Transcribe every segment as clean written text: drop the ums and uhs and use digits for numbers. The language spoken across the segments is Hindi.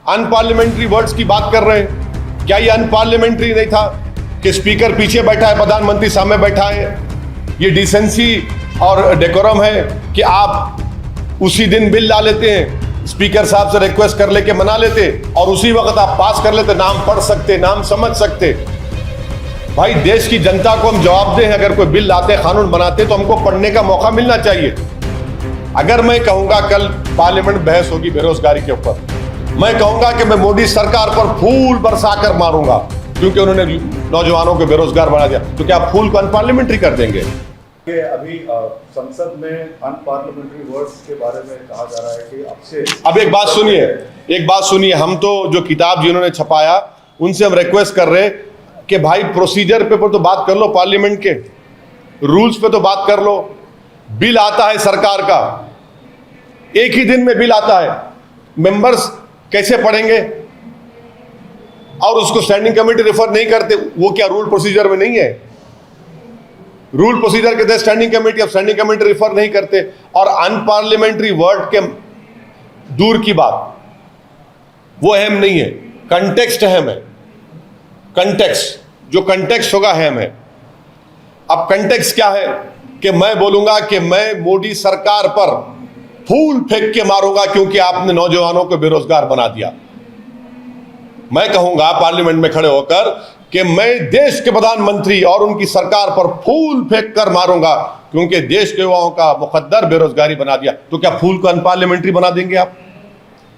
अनपार्लियामेंट्री वर्ड्स की बात कर रहे हैं। क्या ये अनपार्लियामेंट्री नहीं था कि स्पीकर पीछे बैठा है, प्रधानमंत्री सामने बैठा है? ये डिसेंसी और डेकोरम है कि आप उसी दिन बिल ला लेते हैं, स्पीकर साहब से रिक्वेस्ट कर लेके मना लेते और उसी वक्त आप पास कर लेते, नाम पढ़ सकते, नाम समझ सकते। भाई देश की जनता को हम जवाब दें, अगर कोई बिल लाते, कानून बनाते तो हमको पढ़ने का मौका मिलना चाहिए। अगर मैं कहूंगा कल पार्लियामेंट बहस होगी बेरोजगारी के ऊपर, मैं कहूंगा कि मैं मोदी सरकार पर फूल बरसाकर मारूंगा क्योंकि उन्होंने नौजवानों को बेरोजगार बना दिया, तो क्या फूल को अनपार्लियामेंट्री कर देंगे? अभी संसद में अनपार्लियामेंट्री वर्ड्स के बारे में कहा जा रहा है कि आपसे अब एक बात सुनिए, हम तो जो किताब जिन्होंने छपाया उनसे हम रिक्वेस्ट कर रहे कि भाई प्रोसीजर पे तो बात कर लो, पार्लियामेंट के रूल्स पे तो बात कर लो। बिल आता है सरकार का, एक ही दिन में बिल आता है, मेंबर्स कैसे पढ़ेंगे? और उसको स्टैंडिंग कमेटी रेफर नहीं करते, वो क्या रूल प्रोसीजर में नहीं है? रूल प्रोसीजर के तहत स्टैंडिंग कमेटी, अब स्टैंडिंग कमेटी रेफर नहीं करते। और अनपार्लियामेंट्री वर्ड के दूर की बात, वो अहम नहीं है, कंटेक्स्ट अहम है। कंटेक्स्ट, जो कंटेक्स्ट होगा अहम है। अब कंटेक्स्ट क्या है कि मैं बोलूंगा कि मैं मोदी सरकार पर फूल फेंक के मारूंगा क्योंकि आपने नौजवानों को बेरोजगार बना दिया। मैं कहूंगा पार्लियामेंट में खड़े होकर कि मैं देश के प्रधानमंत्री और उनकी सरकार पर फूल फेंक कर मारूंगा क्योंकि देश के युवाओं का मुकद्दर बेरोजगारी बना दिया। तो क्या फूल को अनपार्लियामेंट्री बना देंगे आप?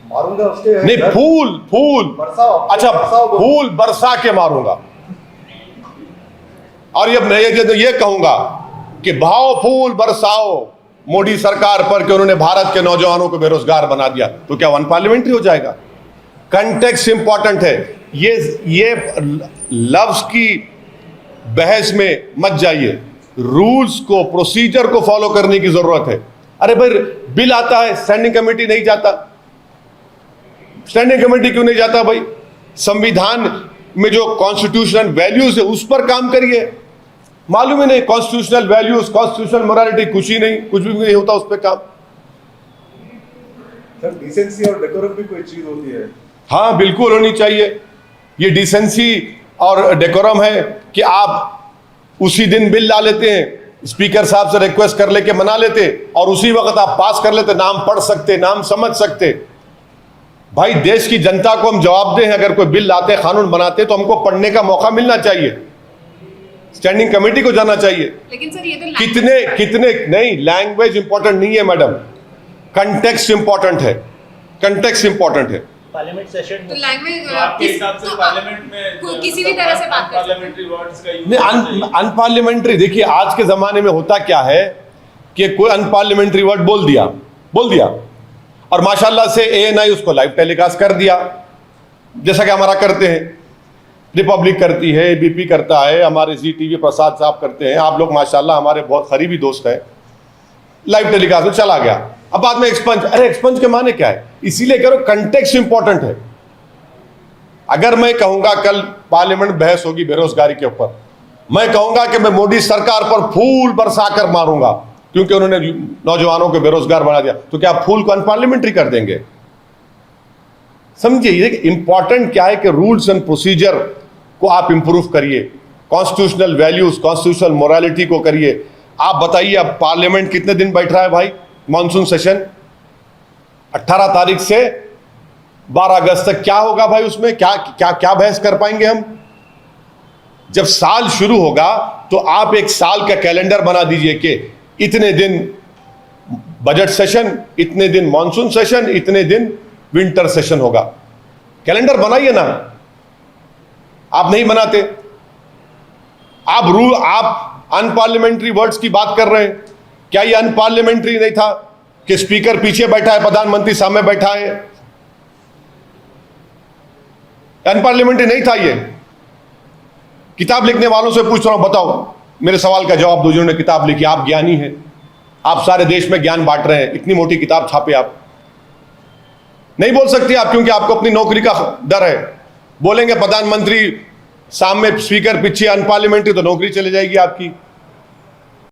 मारूंगा उसके नहीं, फूल अच्छा, फूल बरसा के मारूंगा। और ये कहूंगा कि भाव फूल बरसाओ मोदी सरकार पर कि उन्होंने भारत के नौजवानों को बेरोजगार बना दिया, तो क्या अनपार्लियामेंट्री हो जाएगा? कंटेक्स्ट इंपॉर्टेंट है। ये लफ्ज की बहस में मत जाइए, रूल्स को, प्रोसीजर को फॉलो करने की जरूरत है। अरे भाई बिल आता है, स्टैंडिंग कमेटी नहीं जाता। स्टैंडिंग कमेटी क्यों नहीं जाता भाई? संविधान में जो कॉन्स्टिट्यूशनल वैल्यूज है उस पर काम करिए। मालूम ही नहीं कॉन्स्टिट्यूशनल वैल्यूज, कॉन्स्टिट्यूशनल मोरालिटी, कुछ ही नहीं, कुछ भी नहीं होता उस पर काम। सर डिसेंसी और डेकोरम भी कोई चीज होती है? हाँ बिल्कुल होनी चाहिए। ये डिसेंसी और डेकोरम है कि आप उसी दिन बिल ला लेते हैं, स्पीकर साहब से रिक्वेस्ट कर लेके मना लेते और उसी वक्त आप पास कर लेते, नाम पढ़ सकते, नाम समझ सकते। भाई देश की जनता को हम जवाब दें, अगर कोई बिल लाते, कानून बनाते तो हमको पढ़ने का मौका मिलना चाहिए, स्टैंडिंग कमेटी को जाना चाहिए। लेकिन सर ये तो कितने नहीं, लैंग्वेज इंपॉर्टेंट नहीं है मैडम, कंटेक्स्ट इंपॉर्टेंट है। कंटेक्स्ट इंपॉर्टेंट है। पार्लियामेंट सेशन तो लैंग्वेज आपके हिसाब से पार्लियामेंट में किसी भी तरह से बात कर पार्लियामेंट्री वर्ड्स का यूज नहीं, अनपार्लियामेंट्री देखिए आज के जमाने में होता क्या है कि कोई अनपार्लियामेंट्री वर्ड बोल दिया और माशाल्लाह से ANI उसको लाइव टेलीकास्ट कर दिया, जैसा कि हमारा करते हैं, रिपब्लिक करती है, ABP करता है, हमारे ZTV प्रसाद साहब करते हैं। आप लोग माशाल्लाह हमारे बहुत करीबी दोस्त हैं। लाइव टेलीकास्ट में चला गया, अब बाद में एक्सपंज। अरे एक्सपंज के माने क्या है? इसीलिए कह रहा हूं कंटेक्स्ट इंपॉर्टेंट है। अगर मैं कहूंगा कल पार्लियामेंट बहस होगी बेरोजगारी के ऊपर, मैं कहूंगा कि मैं मोदी सरकार पर फूल बरसाकर मारूंगा क्योंकि उन्होंने नौजवानों को बेरोजगार बना दिया, तो क्या फूल को अनपार्लियामेंट्री कर देंगे? समझिए इंपॉर्टेंट क्या है कि रूल्स एंड प्रोसीजर को आप इंप्रूव करिए, कॉन्स्टिट्यूशनल वैल्यूज, कॉन्स्टिट्यूशनल मोरालिटी को करिए। आप बताइए अब पार्लियामेंट कितने दिन बैठ रहा है भाई? मॉनसून सेशन 18 तारीख से 12 अगस्त तक क्या होगा भाई? उसमें क्या बहस कर पाएंगे हम? जब साल शुरू होगा तो आप एक साल का कैलेंडर बना दीजिए कि इतने दिन बजट सेशन, इतने दिन मॉनसून सेशन, इतने दिन विंटर सेशन होगा। कैलेंडर बनाइए ना, आप नहीं बनाते। आप अनपार्लियामेंट्री वर्ड्स की बात कर रहे हैं। क्या ये अनपार्लियामेंट्री नहीं था कि स्पीकर पीछे बैठा है, प्रधानमंत्री सामने बैठा है? अनपार्लियामेंट्री नहीं था ये? किताब लिखने वालों से पूछ रहा हूं, बताओ, मेरे सवाल का जवाब दो जिन्होंने किताब लिखी। आप ज्ञानी हैं, आप सारे देश में ज्ञान बांट रहे हैं, इतनी मोटी किताब छापे आप। नहीं बोल सकते आप क्योंकि आपको अपनी नौकरी का डर है। बोलेंगे प्रधानमंत्री सामने, स्पीकर पीछे, अनपार्लियामेंट्री, तो नौकरी चली जाएगी आपकी।